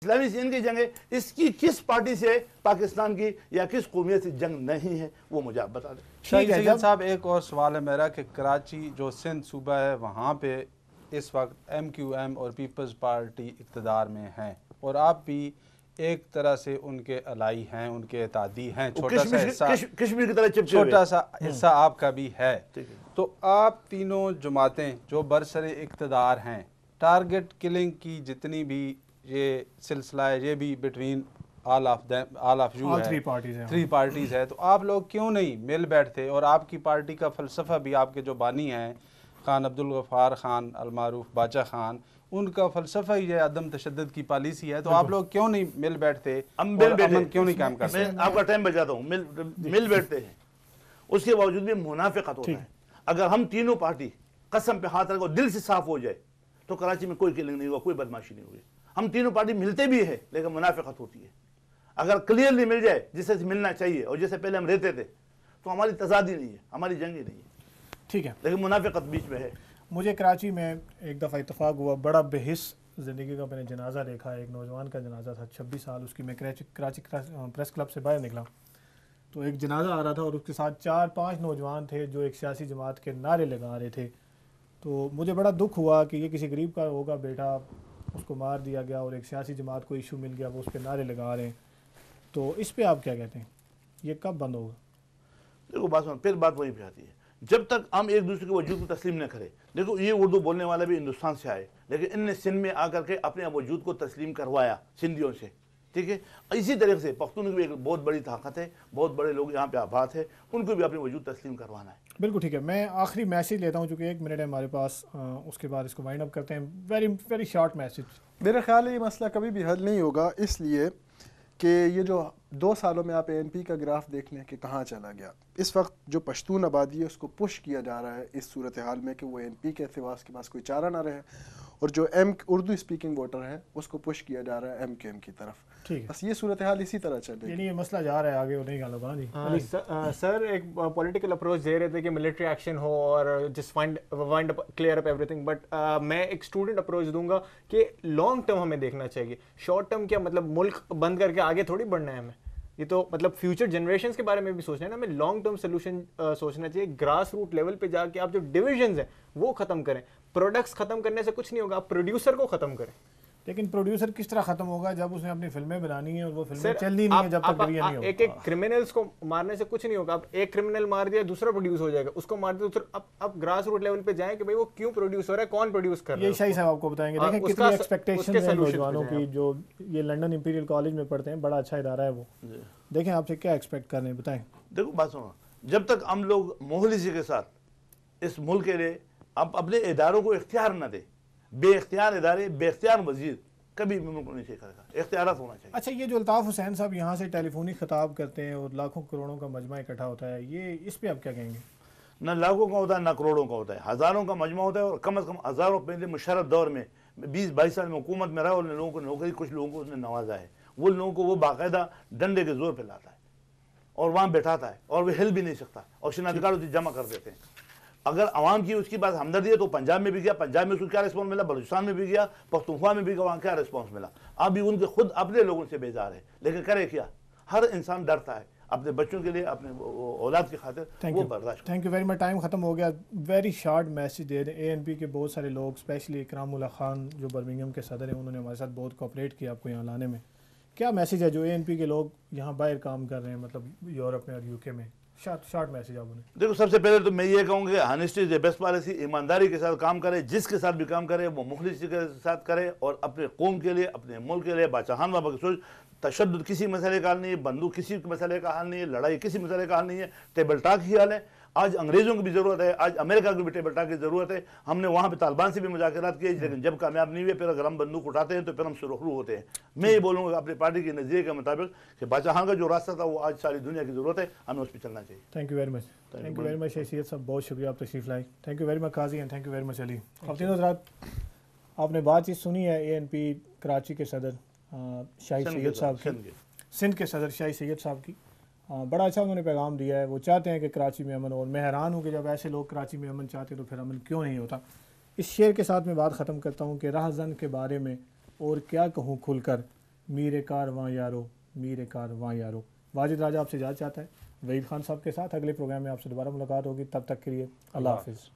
اسلامی سے ان کی جنگ ہے، اس کی کس پارٹی سے پاکستان کی یا کس قومیت سے جنگ نہیں ہے وہ مجھے آپ بتا دیں. شاہی سید صاحب ایک اور سوال ہے میرا کہ کراچی جو سندھ صوبہ ہے وہاں پہ اس وقت ایم کیو ایم اور پیپلز پارٹی اقتدار میں ہیں اور آپ بھی ایک طرح سے ان کے الائی ہیں، ان کے اتحادی ہیں، چھوٹا سا حصہ آپ کا بھی ہے. تو آپ تینوں جماعتیں جو برسر اقتدار ہیں، ٹارگٹ کلنگ کی جتنی بھی یہ سلسلہ ہے یہ بھی بٹوین آل آف یو ہے، تھری پارٹیز ہے، تو آپ لوگ کیوں نہیں مل بیٹھتے؟ اور آپ کی پارٹی کا فلسفہ بھی آپ کے جو بانی ہیں خان عبدالغفار خان المعروف باچا خان، ان کا فلسفہ ہی ہے عدم تشدد کی پالیسی ہے، تو آپ لوگ کیوں نہیں مل بیٹھتے اور امن کیوں نہیں قائم کرتے؟ میں آپ کا ٹائم بچاتا ہوں. مل بیٹھتے ہیں، اس کے باوجود بھی منافقت ہوتا ہے. اگر ہم تینوں پارٹی قسم پہ ہاتھ رکھو دل سے صاف ہو جائے تو کراچی میں کوئی کلنگ نہیں ہوگا، کوئی بدماشی نہیں ہوگی. ہم تینوں پارٹی ملتے بھی ہیں لیکن منافقت ہوتی ہے. اگر کلیئرلی مل جائے جسے ملنا چاہیے اور جیسے پہلے ہم رہتے تھے تو ہماری تضادی نہیں ہے، ہماری جنگ ہی نہیں ہے. ٹھیک ہے، لیکن منافقت بیچ میں ہے. مجھے کراچی میں ایک دفعہ اتفاق ہوا، بڑا بحث زندگی کا میں نے جنازہ دیکھا. ایک نوجوان کا جنازہ تھا 26 سال اس کی. میں کراچی پریس کلب سے باہر نکلا تو ایک جنازہ آ رہا تھا اور اس کے ساتھ 4-5 نوجوان تھے جو ایک سیاسی جماعت کے نعرے لگا رہے تھے. تو مجھے بڑا دکھ ہوا کہ یہ کسی غریب کا ہوگا بیٹا، اس کو مار دیا گیا اور ایک سیاسی جماعت کو ایشو مل گیا، وہ اس پہ نعرے لگا رہے ہیں. تو اس پہ آپ کیا کہتے ہیں، یہ کب بند ہوگا؟ دیکھو بات پھر بات وہیں پہ آتی ہے، جب تک ہم ایک دوسرے کے وجود کو تسلیم نہ کریں. دیکھو یہ اردو بولنے والا بھی ہندوستان سے آئے لیکن ان نے سندھ میں آ کر کے اپنے وجود کو تسلیم کروایا سندھیوں سے. ٹھیک ہے، اسی طریقے سے پختون کی بھی ایک بہت بڑی طاقت ہے، بہت بڑے لوگ یہاں پہ آباد ہے، ان کو بھی اپنے وجود تسلیم کروانا ہے. بالکل ٹھیک ہے. میں آخری میسیج لیتا ہوں چونکہ 1 منٹ ہے ہمارے پاس، اس کے بعد اس کو وائنڈ اپ کرتے ہیں. Very short message. میرا خیال ہے یہ مسئلہ کبھی بھی حل نہیں ہوگا، اس لیے کہ یہ جو 2 سالوں میں آپ این پی کا گراف دیکھ لیں کہ کہاں چلا گیا. اس وقت جو پشتون آبادی ہے اس کو پش کیا جا رہا ہے اس صورتحال میں کہ وہ این پی کے اعتبار کے پاس کوئی چارہ نہ رہے، اور جو اردو اسپیکنگ ووٹر ہے اس کو پش کیا جا رہا ہے ایم کیو ایم کی طرف. بس یہ صورتحال اسی طرح چلے گی. یعنی یہ مسئلہ جا رہا ہے آگے، وہ نہیں گالا ہوگا. جی سر، ایک پولیٹیکل اپروچ دے رہے تھے کہ ملٹری ایکشن ہو اور just وائنڈ up clear up every thing, but میں ایک اسٹوڈنٹ اپروچ دوں گا کہ لانگ ٹرم ہمیں دیکھنا چاہیے. شارٹ ٹرم کیا مطلب ملک بند کر کے آگے تھوڑی بڑھنا ہے ہمیں، یہ تو مطلب فیوچر جنریشنز کے بارے میں بھی سوچنا ہے نا. ہمیں لانگ ٹرم سولوشن سوچنا چاہیے. گراس روٹ لیول پہ جا کے آپ جو ڈویژنز ہیں وہ ختم کریں. پروڈکٹس ختم کرنے سے کچھ نہیں ہوگا، آپ پروڈیوسر کو ختم کریں. لیکن پروڈیوسر کس طرح ختم ہوگا جب اس نے اپنی فلمیں بنانی ہیں اور وہ فلمیں چلنی نہیں ہے جب تک یہ نہیں ہوگا. ایک کرمنلز کو مارنے سے کچھ نہیں ہوگا. اب ایک کرمنل مار دیا دوسرا پروڈیوس ہو جائے گا، اس کو مار دیا دوسرا. اب گراس روٹ لیول پہ جائیں کہ بھائی وہ کیوں پروڈیوس ہو رہا ہے، کون پروڈیوس کر رہا ہے. یہ شاہی صاحب آپ کو بتائیں گے. دیکھیں کتنی ایکسپیکٹیشن ہے نوجوانوں کی جو یہ لنڈن امپیریل کالج میں پڑھتے ہیں، بڑا اچھا ادارہ ہے وہ. دیکھیں آپ سے کیا ایکسپیکٹ کر رہے ہیں، بتائیں. دیکھو بات سنو، جب تک ہم لوگ مخلصی کے ساتھ اس ملک کے لیے اب اپنے اداروں کو اختیار نہ دیں، بے اختیار ادارے، بے اختیار وزیر کبھی بھی ملک نہیں کرے گا. اختیارات ہونا چاہیے. اچھا، یہ جو الطاف حسین صاحب یہاں سے ٹیلی فونی خطاب کرتے ہیں اور لاکھوں کروڑوں کا مجمع اکٹھا ہوتا ہے، یہ اس پہ آپ کیا کہیں گے؟ نہ لاکھوں کا ہوتا ہے نہ کروڑوں کا ہوتا ہے، ہزاروں کا مجمع ہوتا ہے. اور کم از کم ہزاروں پہلے مشرف دور میں 20-22 سال میں حکومت میں رہا اور لوگوں کو نوکری، کچھ لوگوں کو اس نے نوازا ہے. وہ لوگوں کو وہ باقاعدہ ڈنڈے کے زور پہ لاتا ہے اور وہاں بیٹھاتا ہے اور وہ ہل بھی نہیں سکتا اور شناختی اسے جمع کر دیتے ہیں. اگر عوام کی اس کی بات ہمدردی ہے تو پنجاب میں بھی گیا، پنجاب میں اس کو کیا رسپانس ملا، بلوچستان میں بھی گیا، پختونخوا میں بھی گیا، وہاں کیا رسپانس ملا. اب بھی ان کے خود اپنے لوگوں سے بیزار ہے لیکن کرے کیا. ہر انسان ڈرتا ہے اپنے بچوں کے لیے، اپنے اولاد کی خاطر وہ برداشت. Thank you very much. Time ختم ہو گیا. ویری شارٹ میسج دے دیں. اے این پی کے بہت سارے لوگ اسپیشلی اکرام اللہ خان جو برمنگھم کے صدر ہیں، انہوں نے ہمارے ساتھ بہت کوآپریٹ کیا آپ کو یہاں لانے میں. کیا میسج ہے جو اے این پی کے لوگ یہاں باہر کام کر رہے ہیں، مطلب یورپ میں اور یو کے میں؟ شارٹ میسج آپ انہیں. دیکھو سب سے پہلے تو میں یہ کہوں گا ہانیسٹی از دی بیسٹ پالیسی. ایمانداری کے ساتھ کام کرے، جس کے ساتھ بھی کام کرے وہ مخلصی کے ساتھ کرے اور اپنے قوم کے لیے، اپنے ملک کے لیے باچاہان بابا کی سوچ. تشدد کسی مسئلے کا حل نہیں ہے، بندوق کسی مسئلے کا حل نہیں ہے، لڑائی کسی مسئلے کا حل نہیں ہے. ٹیبل ٹاک ہی حل ہے. آج انگریزوں کی بھی ضرورت ہے، آج امریکہ کی بھی ٹیبل ٹاک کی ضرورت ہے. ہم نے وہاں پہ طالبان سے بھی مذاکرات کیے لیکن جب کامیاب نہیں ہوئے پھر اگر ہم بندوق اٹھاتے ہیں تو پھر ہم سرخرو ہوتے ہیں. میں یہ بولوں گا اپنی پارٹی کے نظریے کے مطابق کہ باچاہان کا جو راستہ تھا وہ آج ساری دنیا کی ضرورت ہے، ہمیں اس پہ چلنا چاہیے. Thank you very much. Thank you very much Syed صاحب، بہت شکریہ آپ تشریف لائے. Thank you very much Qazi and thank you very much Ali. خواتین حضرات، آپ نے بات چیت سنی ہے اے این پی کراچی کے صدر شاہی سید صاحب کی، سندھ کے صدر شاہی سید صاحب کی. بڑا اچھا انہوں نے پیغام دیا ہے. وہ چاہتے ہیں کہ کراچی میں امن ہو، اور میں حیران ہوں کہ جب ایسے لوگ کراچی میں امن چاہتے ہیں تو پھر امن کیوں نہیں ہوتا. اس شعر کے ساتھ میں بات ختم کرتا ہوں کہ راہ زن کے بارے میں اور کیا کہوں کھل کر، میر کارواں یارو، میر کارواں یارو۔ واجد راجہ آپ سے اجازت چاہتا ہے وحید خان صاحب کے ساتھ۔ اگلے پروگرام میں آپ سے دوبارہ ملاقات ہوگی، تب تک کے لیے اللہ حافظ۔